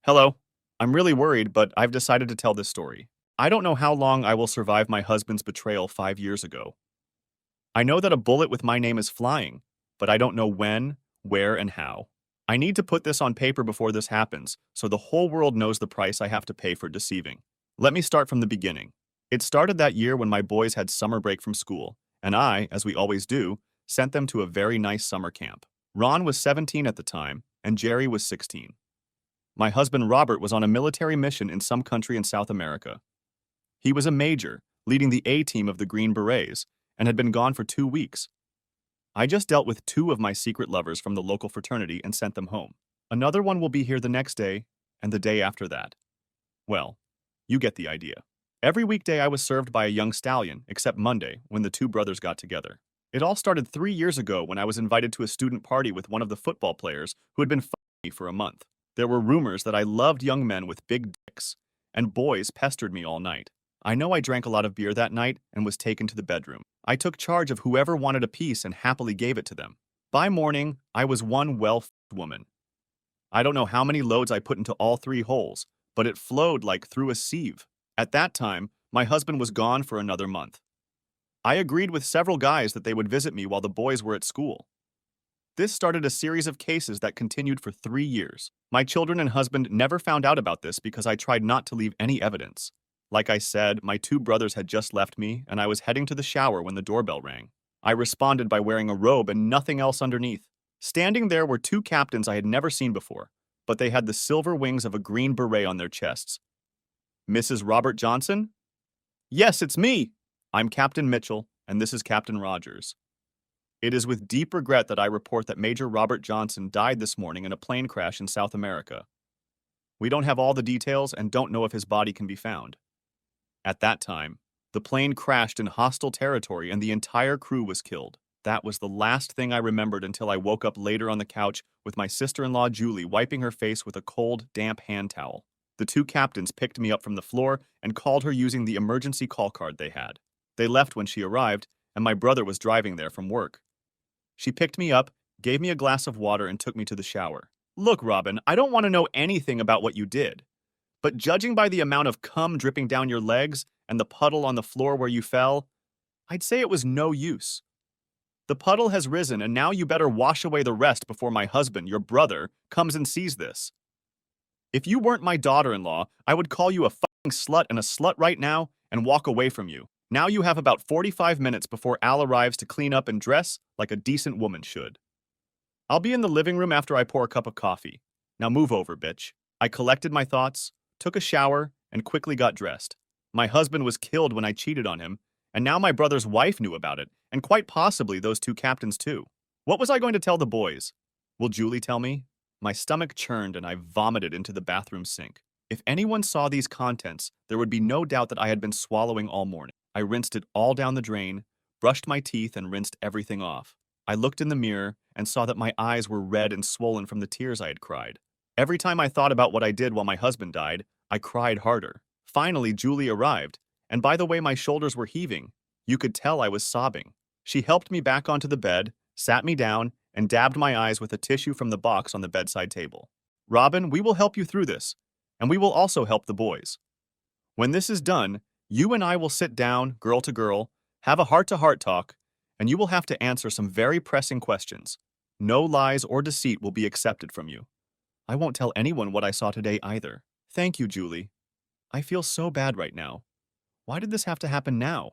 Hello. I'm really worried, but I've decided to tell this story. I don't know how long I will survive my husband's betrayal 5 years ago. I know that a bullet with my name is flying, but I don't know when, where, and how. I need to put this on paper before this happens, so the whole world knows the price I have to pay for deceiving. Let me start from the beginning. It started that year when my boys had summer break from school, and I, as we always do, sent them to a very nice summer camp. Ron was 17 at the time, and Jerry was 16. My husband Robert was on a military mission in some country in South America. He was a major, leading the A team of the Green Berets, and had been gone for 2 weeks. I just dealt with two of my secret lovers from the local fraternity and sent them home. Another one will be here the next day, and the day after that. Well, you get the idea. Every weekday I was served by a young stallion, except Monday, when the two brothers got together. It all started 3 years ago when I was invited to a student party with one of the football players who had been following me for a month. There were rumors that I loved young men with big dicks, and boys pestered me all night. I know I drank a lot of beer that night and was taken to the bedroom. I took charge of whoever wanted a piece and happily gave it to them. By morning, I was one well-fed woman. I don't know how many loads I put into all three holes, but it flowed like through a sieve. At that time, my husband was gone for another month. I agreed with several guys that they would visit me while the boys were at school. This started a series of cases that continued for 3 years. My children and husband never found out about this because I tried not to leave any evidence. Like I said, my two brothers had just left me, and I was heading to the shower when the doorbell rang. I responded by wearing a robe and nothing else underneath. Standing there were two captains I had never seen before, but they had the silver wings of a green beret on their chests. Mrs. Robert Johnson? Yes, it's me! I'm Captain Mitchell, and this is Captain Rogers. It is with deep regret that I report that Major Robert Johnson died this morning in a plane crash in South America. We don't have all the details and don't know if his body can be found. At that time, the plane crashed in hostile territory and the entire crew was killed. That was the last thing I remembered until I woke up later on the couch with my sister-in-law Julie wiping her face with a cold, damp hand towel. The two captains picked me up from the floor and called her using the emergency call card they had. They left when she arrived, and my brother was driving there from work. She picked me up, gave me a glass of water, and took me to the shower. Look, Robin, I don't want to know anything about what you did. But judging by the amount of cum dripping down your legs and the puddle on the floor where you fell, I'd say it was no use. The puddle has risen, and now you better wash away the rest before my husband, your brother, comes and sees this. If you weren't my daughter-in-law, I would call you a fucking slut and a slut right now and walk away from you. Now you have about 45 minutes before Al arrives to clean up and dress like a decent woman should. I'll be in the living room after I pour a cup of coffee. Now move over, bitch. I collected my thoughts, took a shower, and quickly got dressed. My husband was killed when I cheated on him, and now my brother's wife knew about it, and quite possibly those two captains too. What was I going to tell the boys? Will Julie tell me? My stomach churned and I vomited into the bathroom sink. If anyone saw these contents, there would be no doubt that I had been swallowing all morning. I rinsed it all down the drain, brushed my teeth, and rinsed everything off. I looked in the mirror and saw that my eyes were red and swollen from the tears I had cried. Every time I thought about what I did while my husband died, I cried harder. Finally, Julie arrived, and by the way my shoulders were heaving, you could tell I was sobbing. She helped me back onto the bed, sat me down, and dabbed my eyes with a tissue from the box on the bedside table. Robin, we will help you through this, and we will also help the boys. When this is done, you and I will sit down, girl to girl, have a heart-to-heart talk, and you will have to answer some very pressing questions. No lies or deceit will be accepted from you. I won't tell anyone what I saw today either. Thank you, Julie. I feel so bad right now. Why did this have to happen now?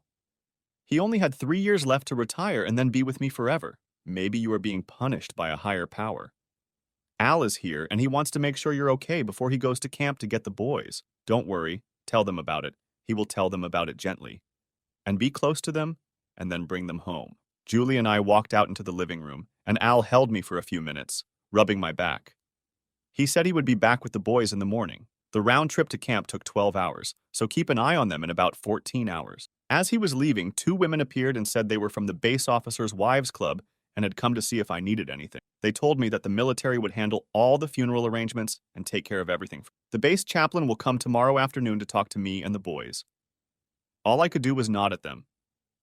He only had 3 years left to retire and then be with me forever. Maybe you are being punished by a higher power. Al is here, and he wants to make sure you're okay before he goes to camp to get the boys. Don't worry. Tell them about it. He will tell them about it gently. And be close to them, and then bring them home. Julie and I walked out into the living room, and Al held me for a few minutes, rubbing my back. He said he would be back with the boys in the morning. The round trip to camp took 12 hours, so keep an eye on them in about 14 hours. As he was leaving, two women appeared and said they were from the base officers' wives club and had come to see if I needed anything. They told me that the military would handle all the funeral arrangements and take care of everything. The base chaplain will come tomorrow afternoon to talk to me and the boys. All I could do was nod at them.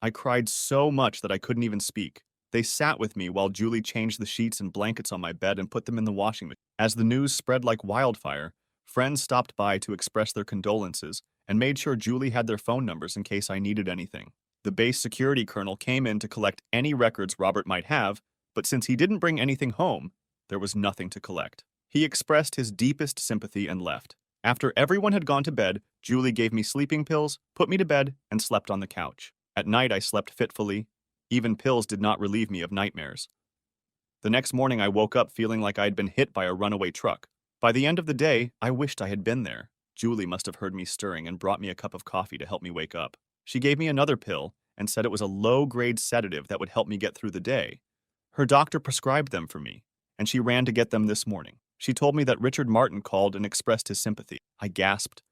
I cried so much that I couldn't even speak. They sat with me while Julie changed the sheets and blankets on my bed and put them in the washing machine. As the news spread like wildfire, Friends stopped by to express their condolences and made sure Julie had their phone numbers in case I needed anything. The base security colonel came in to collect any records Robert might have, but since he didn't bring anything home, there was nothing to collect. He expressed his deepest sympathy and left. After everyone had gone to bed, Julie gave me sleeping pills, put me to bed, and slept on the couch. At night, I slept fitfully. Even pills did not relieve me of nightmares. The next morning, I woke up feeling like I had been hit by a runaway truck. By the end of the day, I wished I had been there. Julie must have heard me stirring and brought me a cup of coffee to help me wake up. She gave me another pill and said it was a low-grade sedative that would help me get through the day. Her doctor prescribed them for me, and she ran to get them this morning. She told me that Richard Martin called and expressed his sympathy. I gasped,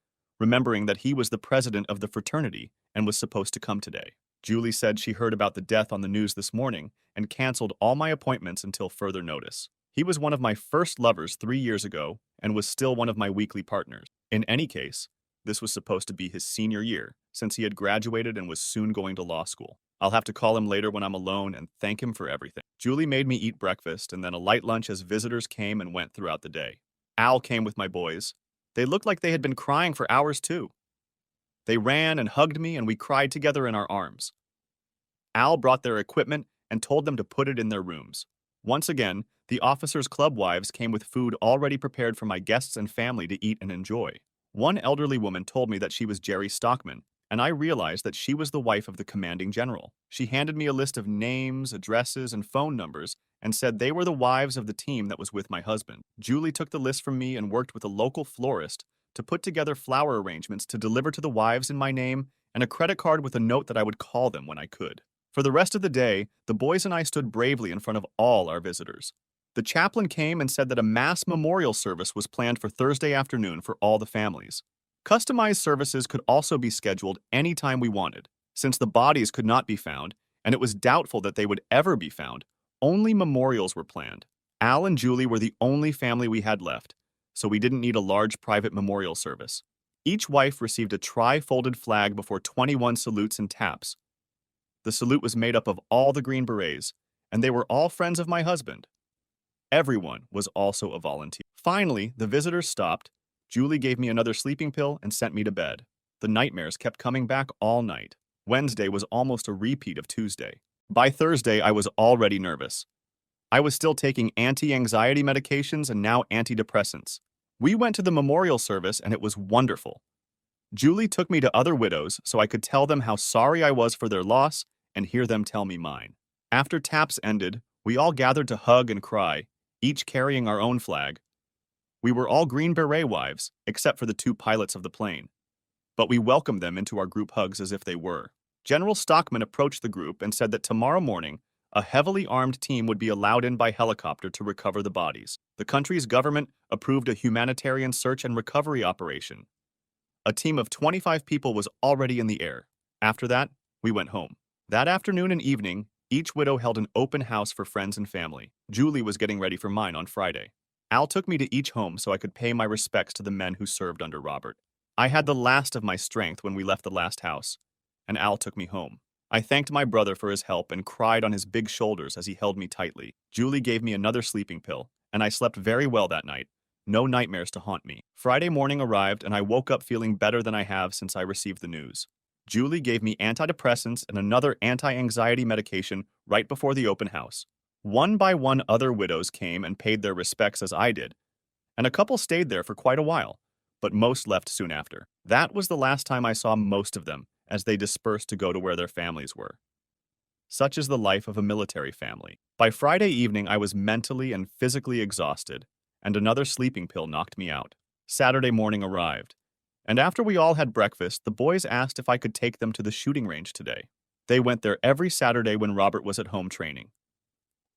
remembering that he was the president of the fraternity and was supposed to come today. Julie said she heard about the death on the news this morning and canceled all my appointments until further notice. He was one of my first lovers 3 years ago and was still one of my weekly partners. In any case, this was supposed to be his senior year, since he had graduated and was soon going to law school. I'll have to call him later when I'm alone and thank him for everything. Julie made me eat breakfast and then a light lunch as visitors came and went throughout the day. Al came with my boys. They looked like they had been crying for hours too. They ran and hugged me and we cried together in our arms. Al brought their equipment and told them to put it in their rooms. Once again, the officers' club wives came with food already prepared for my guests and family to eat and enjoy. One elderly woman told me that she was Jerry Stockman, and I realized that she was the wife of the commanding general. She handed me a list of names, addresses, and phone numbers and said they were the wives of the team that was with my husband. Julie took the list from me and worked with a local florist to put together flower arrangements to deliver to the wives in my name and a credit card with a note that I would call them when I could. For the rest of the day, the boys and I stood bravely in front of all our visitors. The chaplain came and said that a mass memorial service was planned for Thursday afternoon for all the families. Customized services could also be scheduled anytime we wanted. Since the bodies could not be found, and it was doubtful that they would ever be found, only memorials were planned. Al and Julie were the only family we had left, so we didn't need a large private memorial service. Each wife received a tri-folded flag before 21 salutes and taps. The salute was made up of all the Green Berets, and they were all friends of my husband. Everyone was also a volunteer. Finally, the visitors stopped. Julie gave me another sleeping pill and sent me to bed. The nightmares kept coming back all night. Wednesday was almost a repeat of Tuesday. By Thursday, I was already nervous. I was still taking anti-anxiety medications and now antidepressants. We went to the memorial service and it was wonderful. Julie took me to other widows so I could tell them how sorry I was for their loss and hear them tell me mine. After taps ended, we all gathered to hug and cry, each carrying our own flag. We were all Green Beret wives, except for the 2 pilots of the plane. But we welcomed them into our group hugs as if they were. General Stockman approached the group and said that tomorrow morning, a heavily armed team would be allowed in by helicopter to recover the bodies. The country's government approved a humanitarian search and recovery operation. A team of 25 people was already in the air. After that, we went home. That afternoon and evening, each widow held an open house for friends and family. Julie was getting ready for mine on Friday. Al took me to each home so I could pay my respects to the men who served under Robert. I had the last of my strength when we left the last house, and Al took me home. I thanked my brother for his help and cried on his big shoulders as he held me tightly. Julie gave me another sleeping pill, and I slept very well that night. No nightmares to haunt me. Friday morning arrived, and I woke up feeling better than I have since I received the news. Julie gave me antidepressants and another anti-anxiety medication right before the open house. One by one, other widows came and paid their respects as I did, and a couple stayed there for quite a while, but most left soon after. That was the last time I saw most of them, as they dispersed to go to where their families were. Such is the life of a military family. By Friday evening, I was mentally and physically exhausted, and another sleeping pill knocked me out. Saturday morning arrived, and after we all had breakfast, the boys asked if I could take them to the shooting range today. They went there every Saturday when Robert was at home training.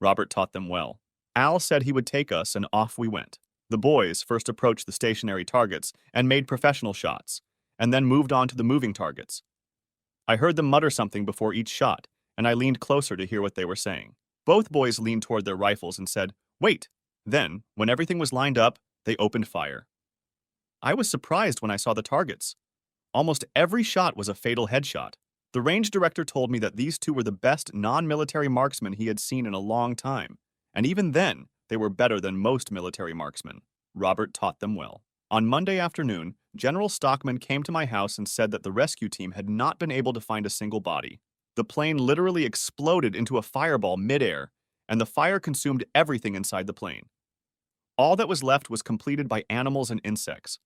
Robert taught them well. Al said he would take us, and off we went. The boys first approached the stationary targets and made professional shots, and then moved on to the moving targets. I heard them mutter something before each shot, and I leaned closer to hear what they were saying. Both boys leaned toward their rifles and said, "Wait." Then, when everything was lined up, they opened fire. I was surprised when I saw the targets. Almost every shot was a fatal headshot. The range director told me that these two were the best non-military marksmen he had seen in a long time, and even then, they were better than most military marksmen. Robert taught them well. On Monday afternoon, General Stockman came to my house and said that the rescue team had not been able to find a single body. The plane literally exploded into a fireball midair, and the fire consumed everything inside the plane. All that was left was completed by animals and insects.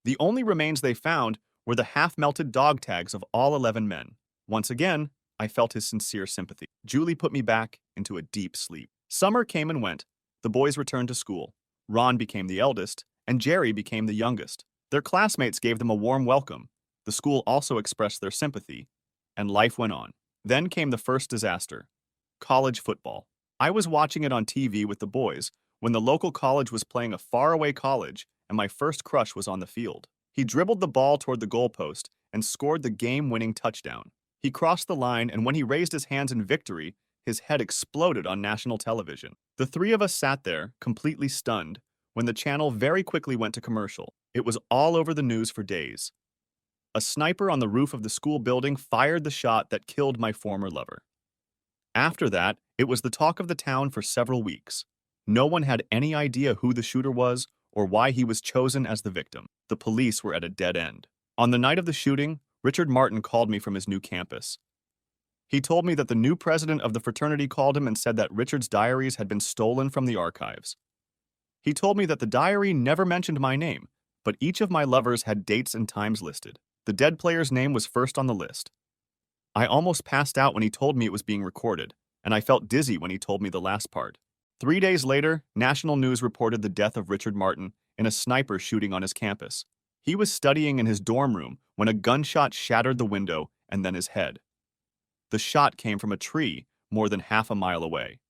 The only remains they found were the half-melted dog tags of all 11 men. Once again, I felt his sincere sympathy. Julie put me back into a deep sleep. Summer came and went. The boys returned to school. Ron became the eldest, and Jerry became the youngest. Their classmates gave them a warm welcome. The school also expressed their sympathy, and life went on. Then came the first disaster: college football. I was watching it on TV with the boys when the local college was playing a faraway college, and my first crush was on the field. He dribbled the ball toward the goalpost and scored the game-winning touchdown. He crossed the line, and when he raised his hands in victory, his head exploded on national television. The three of us sat there, completely stunned, when the channel very quickly went to commercial. It was all over the news for days. A sniper on the roof of the school building fired the shot that killed my former lover. After that, it was the talk of the town for several weeks. No one had any idea who the shooter was or why he was chosen as the victim. The police were at a dead end. On the night of the shooting, Richard Martin called me from his new campus. He told me that the new president of the fraternity called him and said that Richard's diaries had been stolen from the archives. He told me that the diary never mentioned my name, but each of my lovers had dates and times listed. The dead player's name was first on the list. I almost passed out when he told me it was being recorded, and I felt dizzy when he told me the last part. 3 days later, national news reported the death of Richard Martin in a sniper shooting on his campus. He was studying in his dorm room when a gunshot shattered the window and then his head. The shot came from a tree more than half a mile away.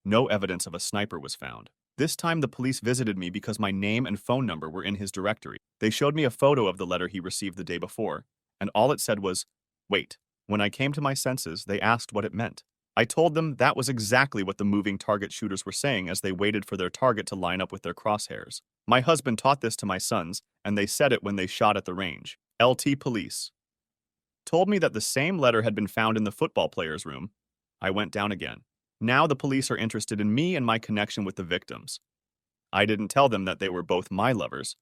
No evidence of a sniper was found. This time the police visited me because my name and phone number were in his directory. They showed me a photo of the letter he received the day before, and all it said was, "Wait." When I came to my senses, they asked what it meant. I told them that was exactly what the moving target shooters were saying as they waited for their target to line up with their crosshairs. My husband taught this to my sons, and they said it when they shot at the range. LT Police told me that the same letter had been found in the football player's room. I went down again. Now the police are interested in me and my connection with the victims. I didn't tell them that they were both my lovers.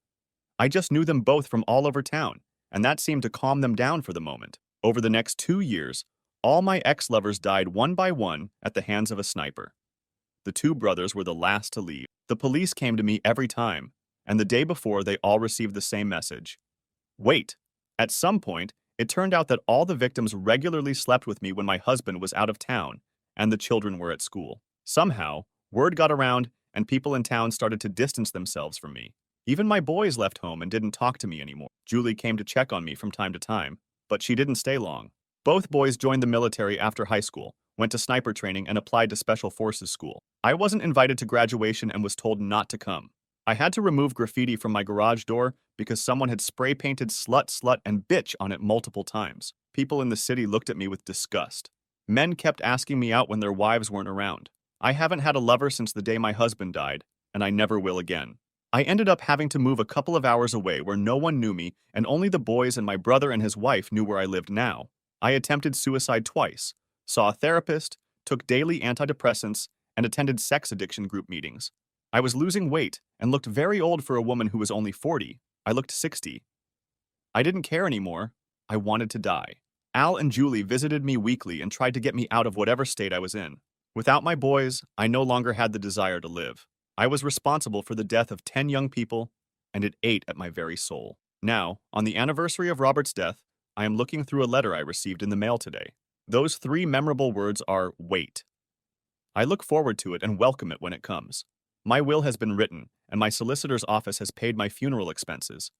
I just knew them both from all over town, and that seemed to calm them down for the moment. Over the next 2 years, all my ex-lovers died one by one at the hands of a sniper. The two brothers were the last to leave. The police came to me every time, and the day before they all received the same message. Wait. At some point, it turned out that all the victims regularly slept with me when my husband was out of town and the children were at school. Somehow, word got around and people in town started to distance themselves from me. Even my boys left home and didn't talk to me anymore. Julie came to check on me from time to time, but she didn't stay long. Both boys joined the military after high school, went to sniper training, and applied to Special Forces school. I wasn't invited to graduation and was told not to come. I had to remove graffiti from my garage door because someone had spray painted slut, slut, and bitch on it multiple times. People in the city looked at me with disgust. Men kept asking me out when their wives weren't around. I haven't had a lover since the day my husband died, and I never will again. I ended up having to move a couple of hours away where no one knew me, and only the boys and my brother and his wife knew where I lived now. I attempted suicide twice, saw a therapist, took daily antidepressants, and attended sex addiction group meetings. I was losing weight and looked very old for a woman who was only 40. I looked 60. I didn't care anymore. I wanted to die. Al and Julie visited me weekly and tried to get me out of whatever state I was in. Without my boys, I no longer had the desire to live. I was responsible for the death of 10 young people, and it ate at my very soul. Now, on the anniversary of Robert's death, I am looking through a letter I received in the mail today. Those 3 memorable words are wait. I look forward to it and welcome it when it comes. My will has been written, and my solicitor's office has paid my funeral expenses.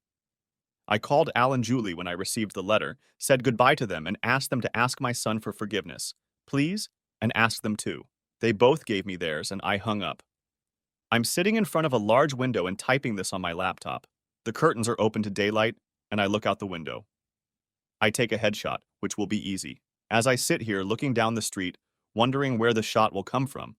I called Al and Julie when I received the letter, said goodbye to them, and asked them to ask my son for forgiveness. Please, and asked them too. They both gave me theirs, and I hung up. I'm sitting in front of a large window and typing this on my laptop. The curtains are open to daylight, and I look out the window. I take a headshot, which will be easy. As I sit here looking down the street, wondering where the shot will come from,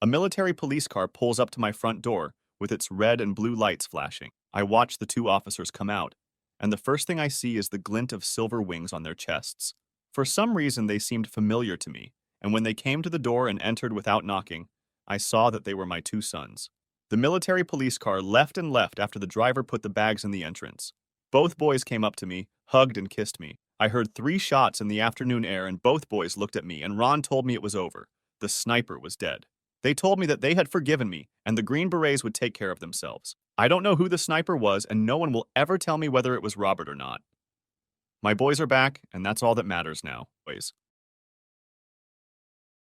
a military police car pulls up to my front door with its red and blue lights flashing. I watch the 2 officers come out, and the first thing I see is the glint of silver wings on their chests. For some reason, they seemed familiar to me, and when they came to the door and entered without knocking, I saw that they were my 2 sons. The military police car left and left after the driver put the bags in the entrance. Both boys came up to me, hugged and kissed me. I heard 3 shots in the afternoon air and both boys looked at me and Ron told me it was over. The sniper was dead. They told me that they had forgiven me and the Green Berets would take care of themselves. I don't know who the sniper was and no one will ever tell me whether it was Robert or not. My boys are back and that's all that matters now, boys.